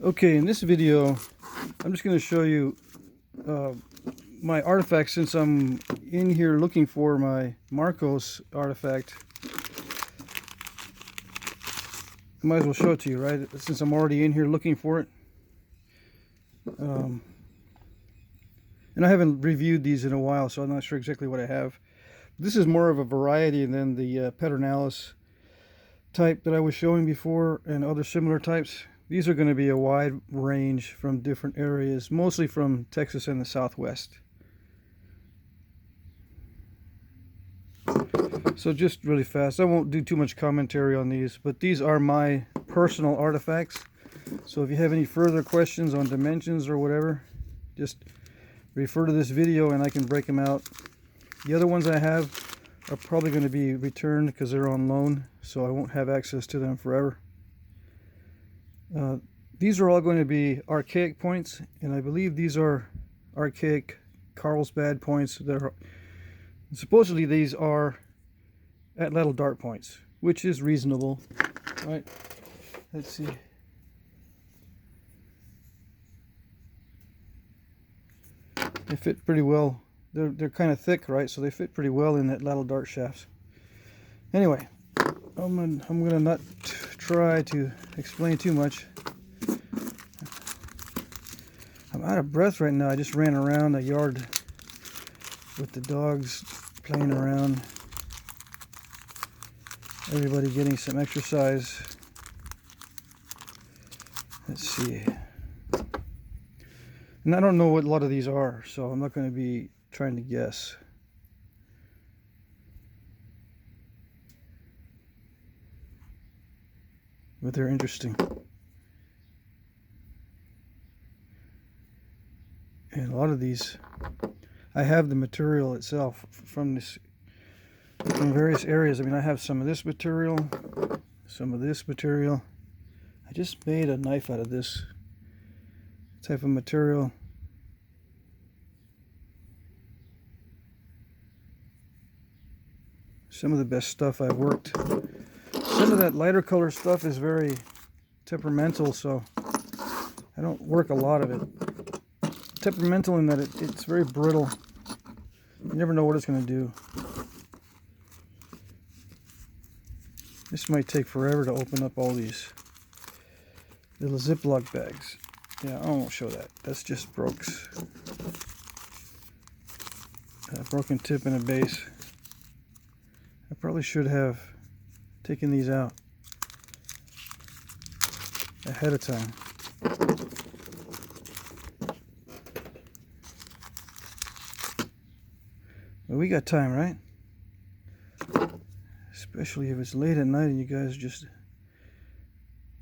Okay, in this video, I'm just going to show you my artifacts since I'm in here looking for my Marcos artifact. I might as well show it to you, right? Since I'm already in here looking for it. And I haven't reviewed these in a while, so I'm not sure exactly what I have. This is more of a variety than the Peternalis type that I was showing before and other similar types. These are going to be a wide range from different areas, mostly from Texas and the Southwest. So just really fast, I won't do too much commentary on these, but these are my personal artifacts. So if you have any further questions on dimensions or whatever, just refer to this video and I can break them out. The other ones I have are probably going to be returned because they're on loan, so I won't have access to them forever. These are all going to be Archaic Points, and I believe these are Archaic Carlsbad Points. Supposedly these are Atlatl Dart Points, which is reasonable, right? Let's see. They fit pretty well. They're kind of thick, right? So they fit pretty well in Atlatl dart shafts. Anyway, I'm gonna not try to explain too much. I'm out of breath right now. I just ran around the yard with the dogs playing around. Everybody getting some exercise. Let's see. And I don't know what a lot of these are, so I'm not going to be trying to guess. But they're interesting. And a lot of these, I have the material itself from various areas. I mean, I have some of this material, some of this material. I just made a knife out of this type of material. Some of the best stuff I've worked. Some of that lighter color stuff is very temperamental, so I don't work a lot of it. Temperamental in that it's very brittle. You never know what it's going to do. This might take forever to open up all these little Ziploc bags. Yeah, I won't show that. That's just Brooks. A broken tip and a base. I probably should have taken these out ahead of time. But we got time, right? Especially if it's late at night and you guys are just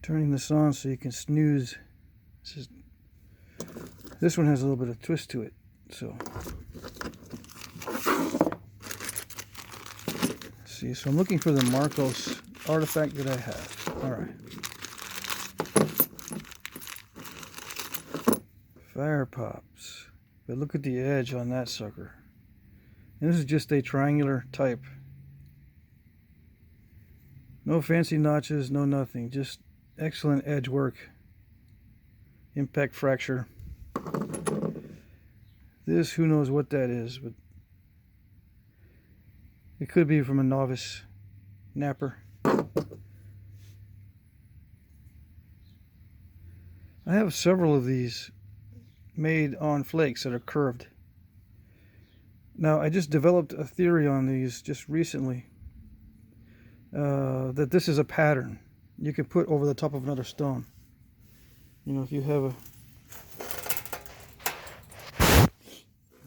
turning this on so you can snooze. This one has a little bit of twist to it, so let's see. So I'm looking for the Marcos artifact that I have. All right. Fire pops. But look at the edge on that sucker. And this is just a triangular type. No fancy notches, no nothing. Just excellent edge work. Impact fracture. This, who knows what that is, but it could be from a novice napper. I have several of these made on flakes that are curved. Now, I just developed a theory on these just recently, that this is a pattern you can put over the top of another stone. You know, if you have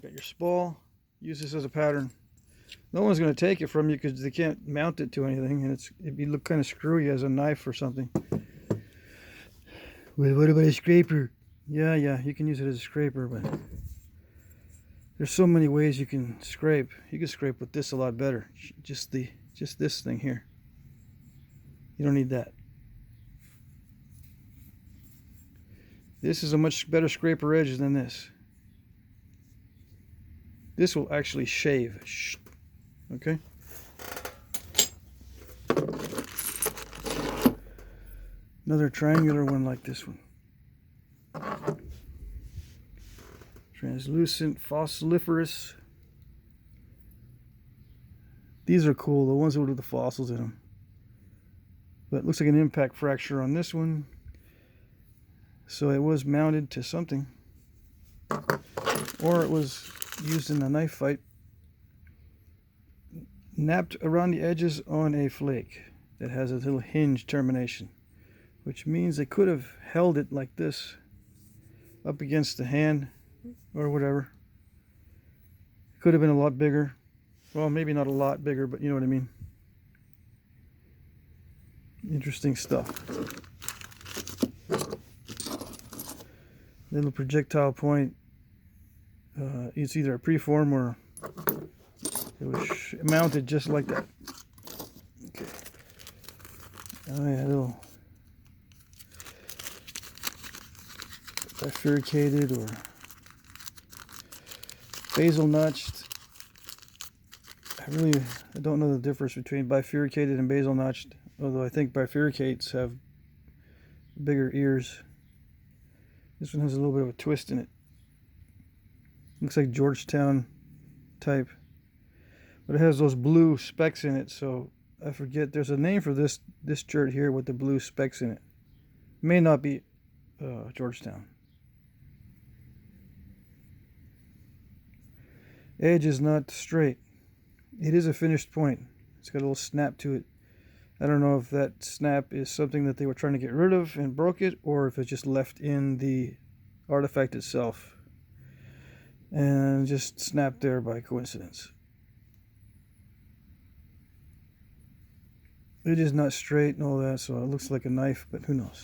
got your spall, use this as a pattern. No one's going to take it from you because they can't mount it to anything, and it'd look kind of screwy as a knife or something. Well, what about a scraper? Yeah, you can use it as a scraper, but there's so many ways you can scrape. You can scrape with this a lot better. Just this thing here. You don't need that. This is a much better scraper edge than this. This will actually shave. Okay? Another triangular one like this one. Translucent, fossiliferous. These are cool, the ones with the fossils in them. But it looks like an impact fracture on this one. So it was mounted to something. Or it was used in a knife fight. Napped around the edges on a flake that has a little hinge termination, which means they could have held it like this up against the hand or whatever. Could have been a lot bigger. Well, maybe not a lot bigger, but you know what I mean. Interesting stuff. Little projectile point. It's either a preform or it was mounted just like that. Okay. Oh yeah, a little bifurcated or basil notched. I don't know the difference between bifurcated and basil notched, although I think bifurcates have bigger ears. This one has a little bit of a twist in it. Looks like Georgetown type. But it has those blue specks in it, so I forget. There's a name for this shirt here with the blue specks in it. May not be Georgetown. Edge is not straight. It is a finished point. It's got a little snap to it. I don't know if that snap is something that they were trying to get rid of and broke it, or if it's just left in the artifact itself and just snapped there by coincidence. It is not straight and all that, so it looks like a knife, but who knows.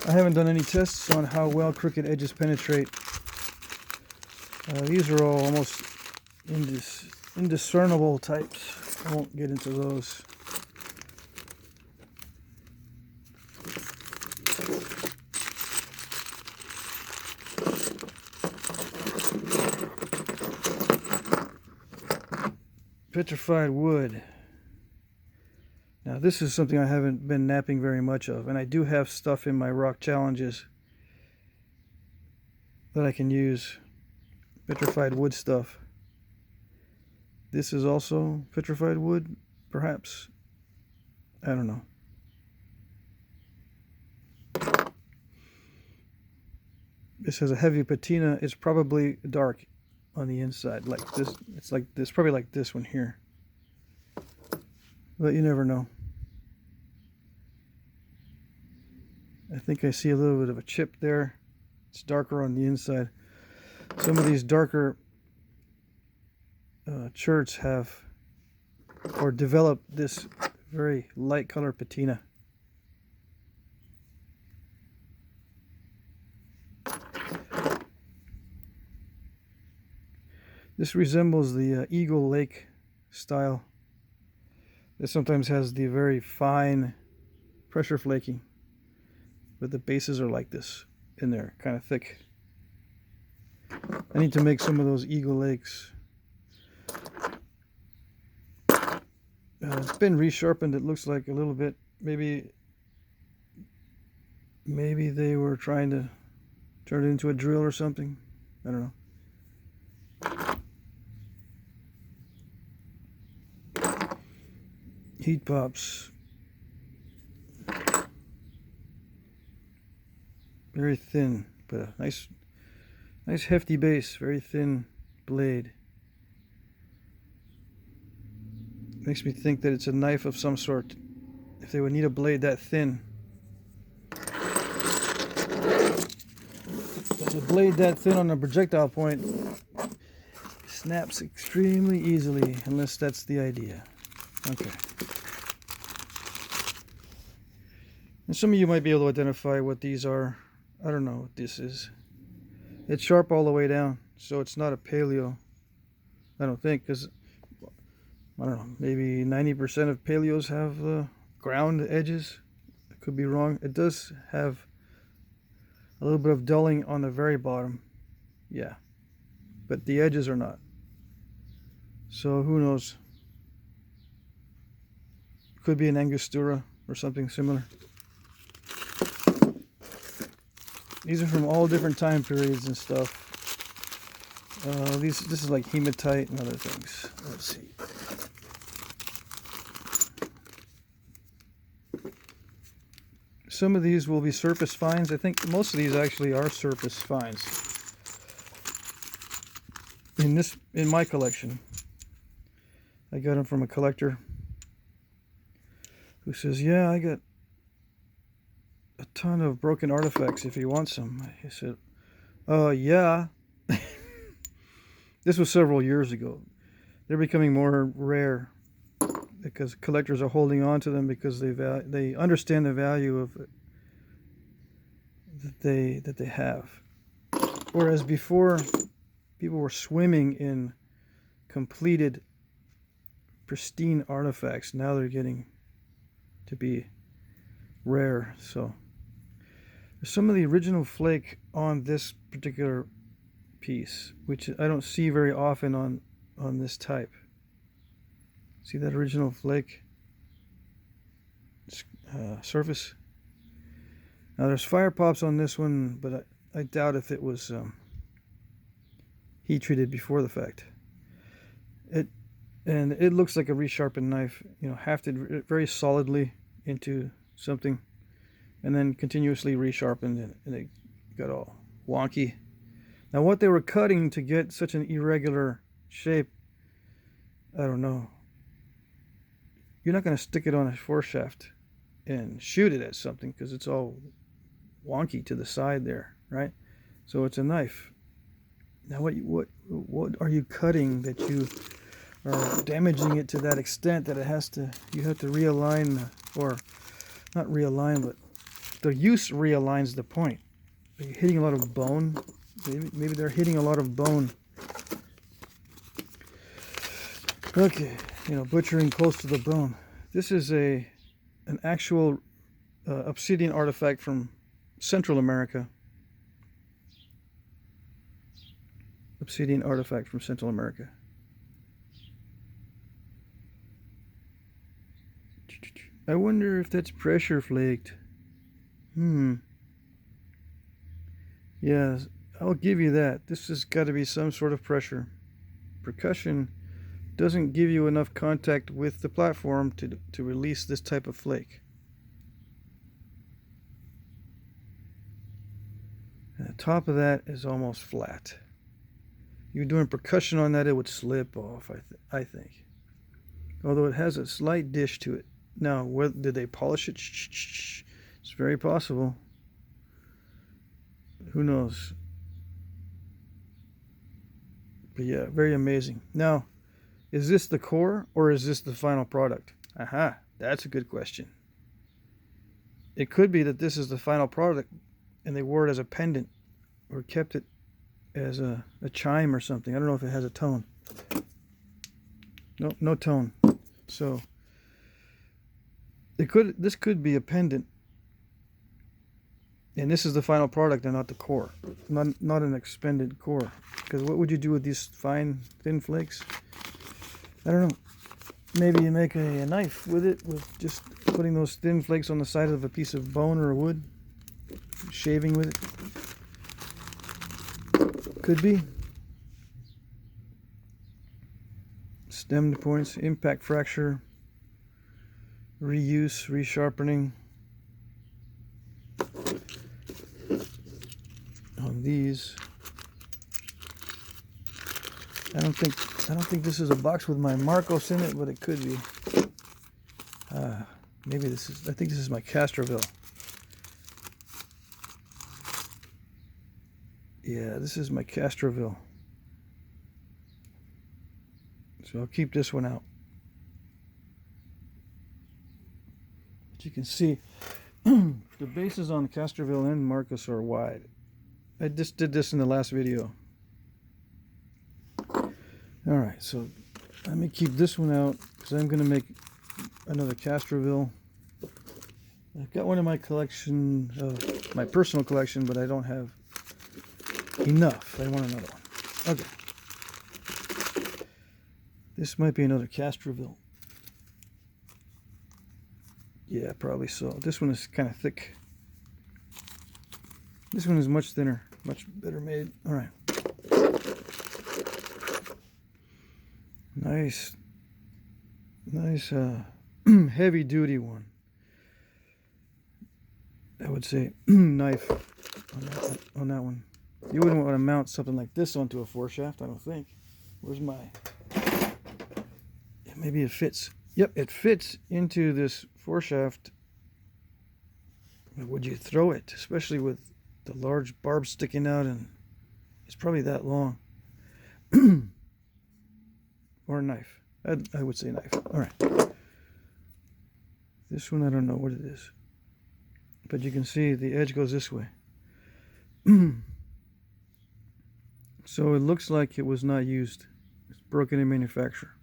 I haven't done any tests on how well crooked edges penetrate. These are all almost indiscernible types. I won't get into those. Petrified Wood. Now this is something I haven't been napping very much of, and I do have stuff in my rock challenges that I can use. Petrified wood stuff. This is also petrified wood, perhaps. I don't know. This has a heavy patina. It's probably dark on the inside, like this. It's like this, probably like this one here. But you never know. I think I see a little bit of a chip there. It's darker on the inside. Some of these darker cherts have or develop this very light color patina. This resembles the Eagle Lake style. This sometimes has the very fine pressure flaking, but the bases are like this in there, kind of thick. I need to make some of those Eagle Lakes. It's been resharpened, it looks like, a little bit. Maybe they were trying to turn it into a drill or something. I don't know. Heat pops. Very thin, but a nice hefty base, very thin blade. Makes me think that it's a knife of some sort, if they would need a blade that thin. But a blade that thin on a projectile point snaps extremely easily, unless that's the idea. Okay. And some of you might be able to identify what these are. I don't know what this is. It's sharp all the way down, so it's not a paleo. I don't think, because I don't know, maybe 90% of paleos have ground edges. I could be wrong. It does have a little bit of dulling on the very bottom. Yeah. But the edges are not. So who knows? Could be an Angostura or something similar. These are from all different time periods and stuff. This is like hematite and other things. Let's see. Some of these will be surface finds. I think most of these actually are surface finds. In my collection, I got them from a collector who says, "Yeah, I got a ton of broken artifacts if you want some." I said, yeah." This was several years ago. They're becoming more rare because collectors are holding on to them because they understand the value of it that they have. Whereas before, people were swimming in completed, pristine artifacts. Now they're getting to be rare. So there's some of the original flake on this particular piece, which I don't see very often on this type. See that original flake surface? Now there's fire pops on this one, but I doubt if it was heat treated before the fact. And it looks like a resharpened knife, you know, hafted very solidly into something, and then continuously resharpened, and it got all wonky. Now what they were cutting to get such an irregular shape, I don't know. You're not going to stick it on a foreshaft and shoot it at something because it's all wonky to the side there, right? So it's a knife. Now what are you cutting that you are damaging it to that extent that you have to realign, or not realign, but the use realigns the point. Are you hitting a lot of bone? Maybe they're hitting a lot of bone. Okay, you know, butchering close to the bone. This is an actual obsidian artifact from Central America. Obsidian artifact from Central America. I wonder if that's pressure flaked. Yeah, I'll give you that. This has got to be some sort of pressure. Percussion doesn't give you enough contact with the platform to release this type of flake. And the top of that is almost flat. You're doing percussion on that, it would slip off, I think. Although it has a slight dish to it. Now, did they polish it? Shh. It's very possible. Who knows? But yeah, very amazing. Now, is this the core or is this the final product? Aha, that's a good question. It could be that this is the final product and they wore it as a pendant or kept it as a chime or something. I don't know if it has a tone. Nope, no tone. So this could be a pendant. And this is the final product and not the core. Not an expended core. Because what would you do with these fine, thin flakes? I don't know. Maybe you make a knife with it, with just putting those thin flakes on the side of a piece of bone or wood. Shaving with it. Could be. Stemmed points, impact fracture, reuse, resharpening. On these, I don't think this is a box with my Marcos in it, but it could be. Maybe I think this is my Castroville. Yeah, this is my Castroville. So I'll keep this one out. But you can see the bases on Castroville and Marcos are wide. I just did this in the last video. Alright, so let me keep this one out because I'm going to make another Castroville. I've got one in my collection, my personal collection, but I don't have enough. I want another one. Okay. This might be another Castroville. Yeah, probably so. This one is kind of thick. This one is much thinner, much better made. All right. Nice heavy duty one. I would say knife on that one. You wouldn't want to mount something like this onto a foreshaft, I don't think. Where's my... Yeah, maybe it fits. Yep, it fits into this foreshaft. Would you throw it, especially with the large barb sticking out, and it's probably that long. Or a knife. I would say knife. All right. This one, I don't know what it is. But you can see the edge goes this way. So it looks like it was not used. It's broken in manufacture.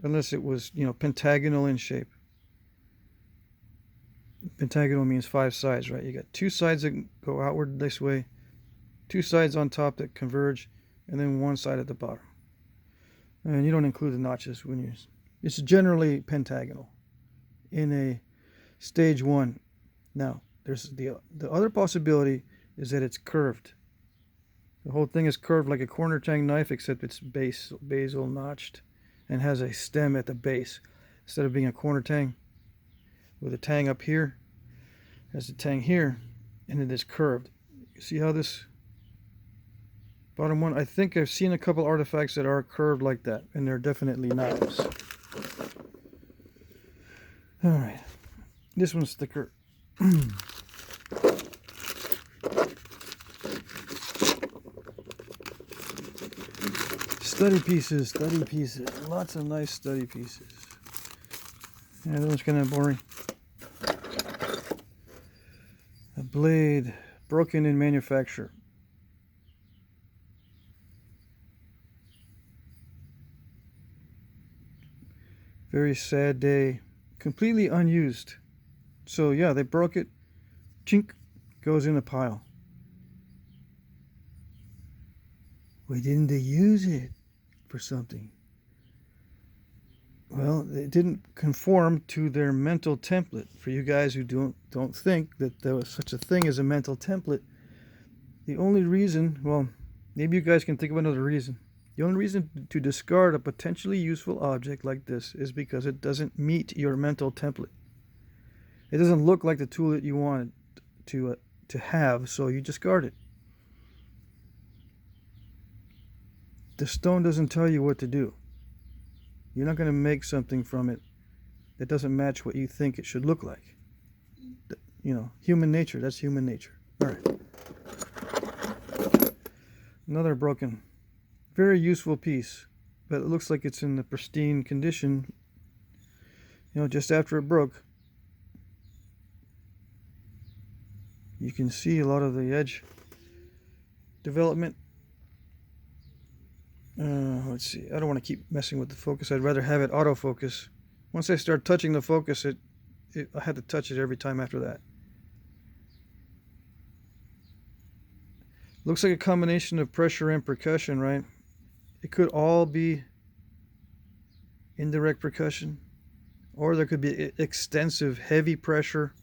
Unless it was, you know, pentagonal in shape. Pentagonal means 5 sides, right? You got 2 sides that go outward this way, 2 sides on top that converge, and then 1 side at the bottom. And you don't include the notches when you... It's generally pentagonal in a stage 1. Now, there's the other possibility is that it's curved. The whole thing is curved like a corner tang knife, except it's basal notched and has a stem at the base. Instead of being a corner tang with a tang up here, has a tang here, and it is curved. You see how this bottom one, I think I've seen a couple artifacts that are curved like that, and they're definitely knives. All right, this one's thicker. Study pieces, lots of nice study pieces. Yeah, that one's kind of boring. A blade broken in manufacture. Very sad day. Completely unused. So yeah, they broke it. Chink. Goes in a pile. Why didn't they use it for something? Well, it didn't conform to their mental template. For you guys who don't think that there was such a thing as a mental template, the only reason, well, maybe you guys can think of another reason. The only reason to discard a potentially useful object like this is because it doesn't meet your mental template. It doesn't look like the tool that you wanted to have, so you discard it. The stone doesn't tell you what to do. You're not going to make something from it that doesn't match what you think it should look like. You know, human nature, that's human nature. All right. Another broken, very useful piece, but it looks like it's in the pristine condition, you know, just after it broke. You can see a lot of the edge development. Let's see. I don't want to keep messing with the focus. I'd rather have it autofocus. Once I start touching the focus, I had to touch it every time after that. Looks like a combination of pressure and percussion, right? It could all be indirect percussion, or there could be extensive heavy pressure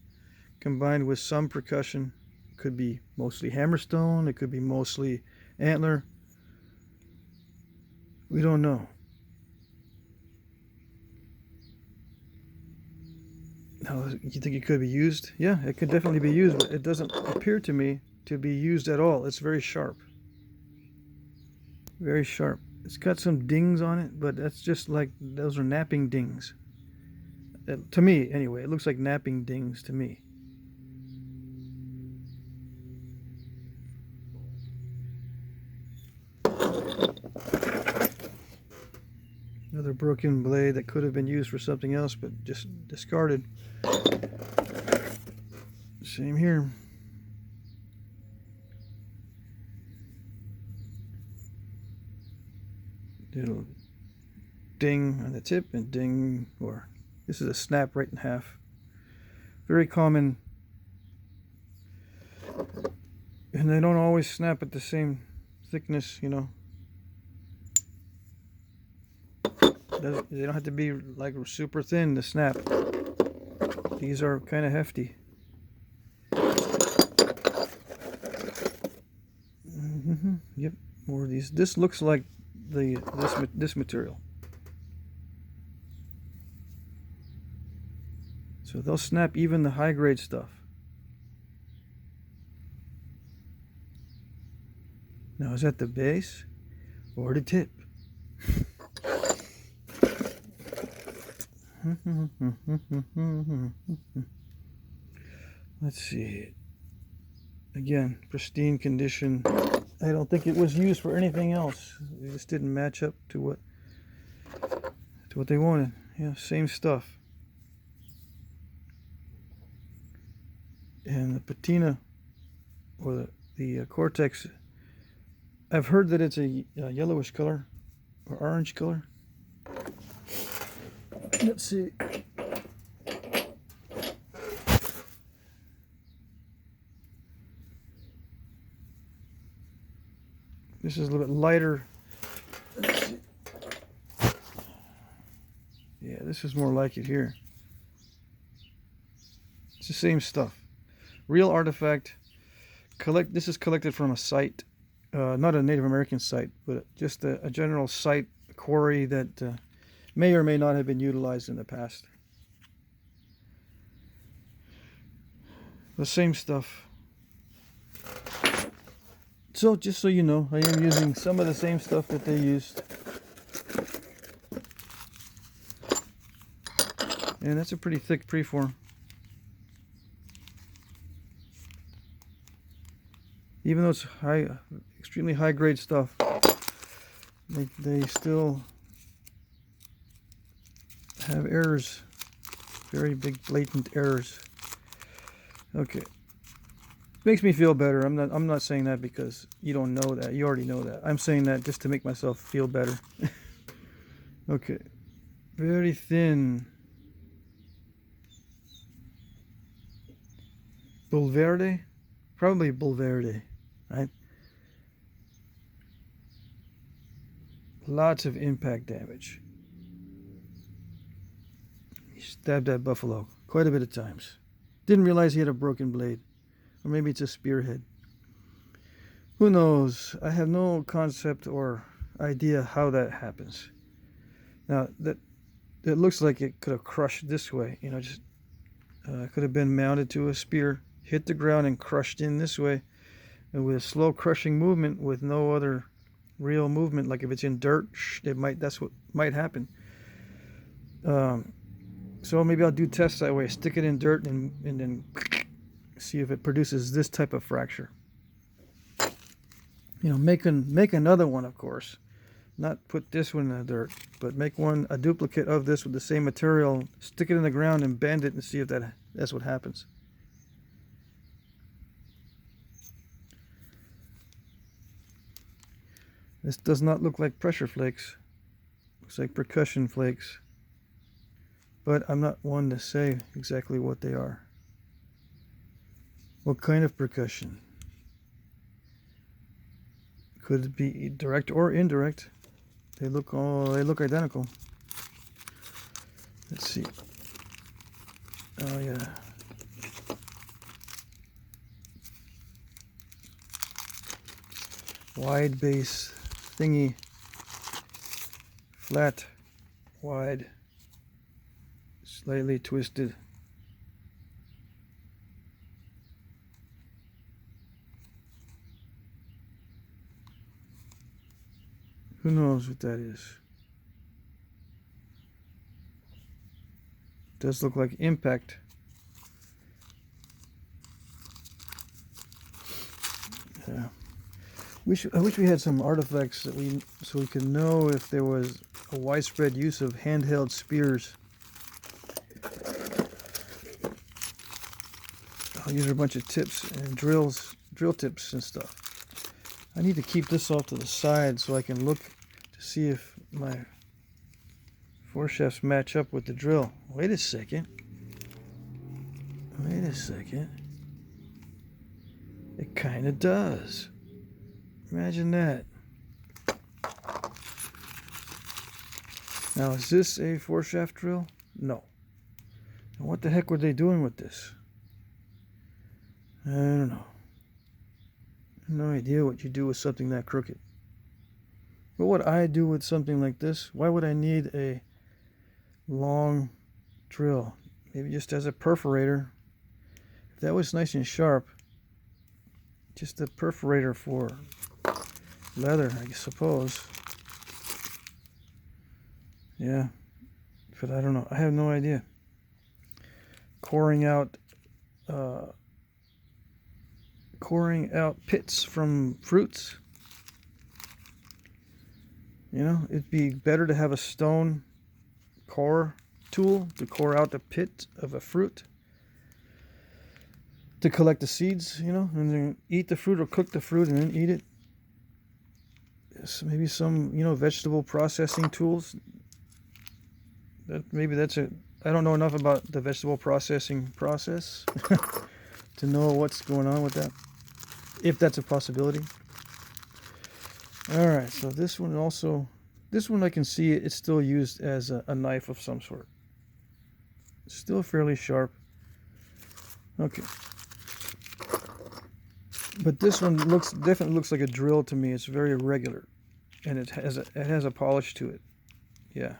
combined with some percussion. It could be mostly hammerstone. It could be mostly antler. We don't know. Now, you think it could be used? Yeah, it could definitely be used, but it doesn't appear to me to be used at all. It's very sharp. Very sharp. It's got some dings on it, but that's just like, those are knapping dings. To me, anyway, it looks like knapping dings to me. Another broken blade that could have been used for something else, but just discarded. Same here. Little ding on the tip and ding, or this is a snap right in half. Very common. And they don't always snap at the same thickness, you know. They don't have to be like super thin to snap. These are kind of hefty. More of these. This looks like this material. So they'll snap even the high grade stuff. Now is that the base or the tip? Let's see. Again, pristine condition. I don't think it was used for anything else. It just didn't match up to what they wanted. Yeah, same stuff. And the patina, or the cortex, I've heard that it's a yellowish color or orange color. Let's see. This is a little bit lighter. Let's see. Yeah, this is more like it here. It's the same stuff. Real artifact. This is collected from a site, not a Native American site, but just a general site quarry that may or may not have been utilized in the past. The same stuff. So just so you know, I am using some of the same stuff that they used. And that's a pretty thick preform. Even though it's extremely high grade stuff, they still have errors, very big blatant errors. Okay, makes me feel better. I'm not saying that because you don't know that. You already know that. I'm saying that just to make myself feel better. Okay, very thin. Bulverde, probably Bulverde, right? Lots of impact damage. He stabbed that buffalo quite a bit of times. Didn't realize he had a broken blade. Or maybe it's a spearhead. Who knows? I have no concept or idea how that happens. Now, it looks like it could have crushed this way. You know, just could have been mounted to a spear, hit the ground, and crushed in this way. And with a slow crushing movement with no other real movement, like if it's in dirt, that's what might happen. So maybe I'll do tests that way. Stick it in dirt and then see if it produces this type of fracture. You know, make another one, of course. Not put this one in the dirt, but make a duplicate of this with the same material. Stick it in the ground and bend it and see if that's what happens. This does not look like pressure flakes. Looks like percussion flakes. But I'm not one to say exactly what they are. What kind of percussion? Could it be direct or indirect? They look identical. Let's see. Oh yeah. Wide base thingy. Flat, wide, slightly twisted. Who knows what that is? Does look like impact. Yeah. I wish we had some artifacts so we could know if there was a widespread use of handheld spears. I'll use a bunch of tips and drill tips and stuff. I need to keep this off to the side so I can look to see if my foreshafts match up with the drill. Wait a second. It kind of does. Imagine that. Now, is this a foreshaft drill? No. And what the heck were they doing with this? I don't know. No idea what you do with something that crooked. What would I do with something like this? Why would I need a long drill? Maybe just as a perforator. If that was nice and sharp, just a perforator for leather, I suppose. Yeah, but I don't know. I have no idea. Coring out pits from fruits. You know, it'd be better to have a stone core tool to core out the pit of a fruit, to collect the seeds, you know, and then eat the fruit or cook the fruit and then eat it. Maybe some, you know, vegetable processing tools. Maybe that's it. I don't know enough about the vegetable processing process to know what's going on with that, if that's a possibility. All right, so this one I can see it's still used as a knife of some sort. It's still fairly sharp. Okay. But this one definitely looks like a drill to me. It's very irregular, and it has a polish to it. Yeah.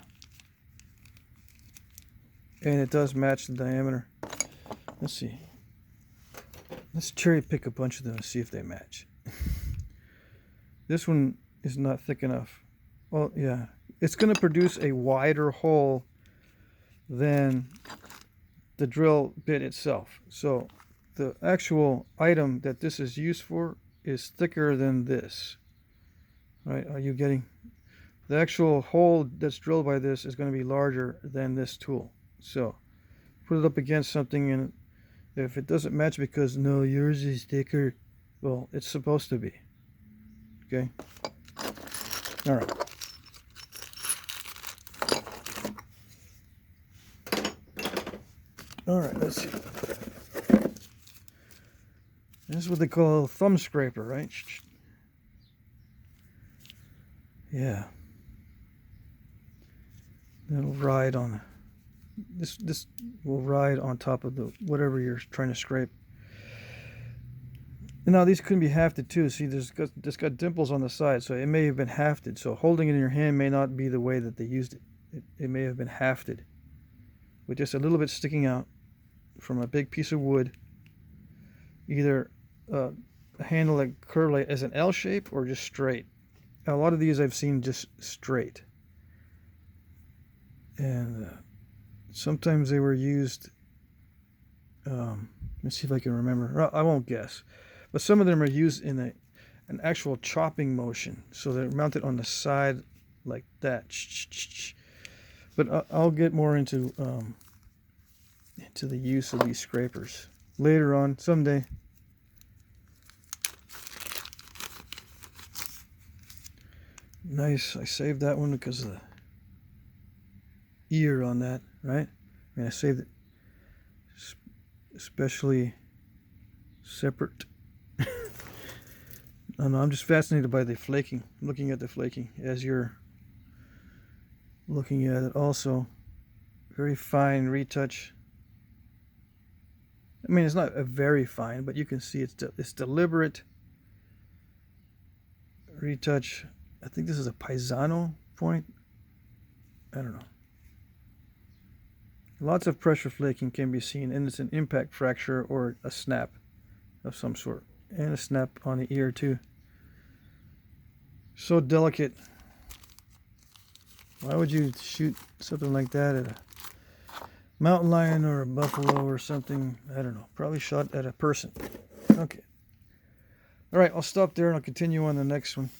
And it does match the diameter. Let's see. Let's cherry pick a bunch of them and see if they match. This one is not thick enough. Well, yeah. It's going to produce a wider hole than the drill bit itself. So the actual item that this is used for is thicker than this. Right? Are you getting? The actual hole that's drilled by this is going to be larger than this tool. So put it up against something, and if it doesn't match because, no, yours is thicker, well, it's supposed to be. Okay? All right. All right, let's see. This is what they call a thumb scraper, right? Yeah. That'll ride on this will ride on top of the whatever you're trying to scrape. Now these couldn't be hafted too. See, this got dimples on the side, so it may have been hafted. So holding it in your hand may not be the way that they used it. It may have been hafted with just a little bit sticking out from a big piece of wood. Either a handle that curved like as an L shape or just straight. Now, a lot of these I've seen just straight, and sometimes they were used. Let's see if I can remember. I won't guess, but some of them are used in an actual chopping motion, so they're mounted on the side like that. But I'll get more into the use of these scrapers later on someday. Nice. I saved that one because of the ear on that, right? I mean, I saved it especially separate. I don't know, I'm just fascinated by the flaking, looking at the flaking as you're looking at it also. Very fine retouch. I mean, it's not a very fine, but you can see it's deliberate retouch. I think this is a paisano point. I don't know. Lots of pressure flaking can be seen, and it's an impact fracture or a snap of some sort. And a snap on the ear too. So delicate. Why would you shoot something like that at a mountain lion or a buffalo or something? I don't know. Probably shot at a person. Okay. All right, I'll stop there and I'll continue on the next one.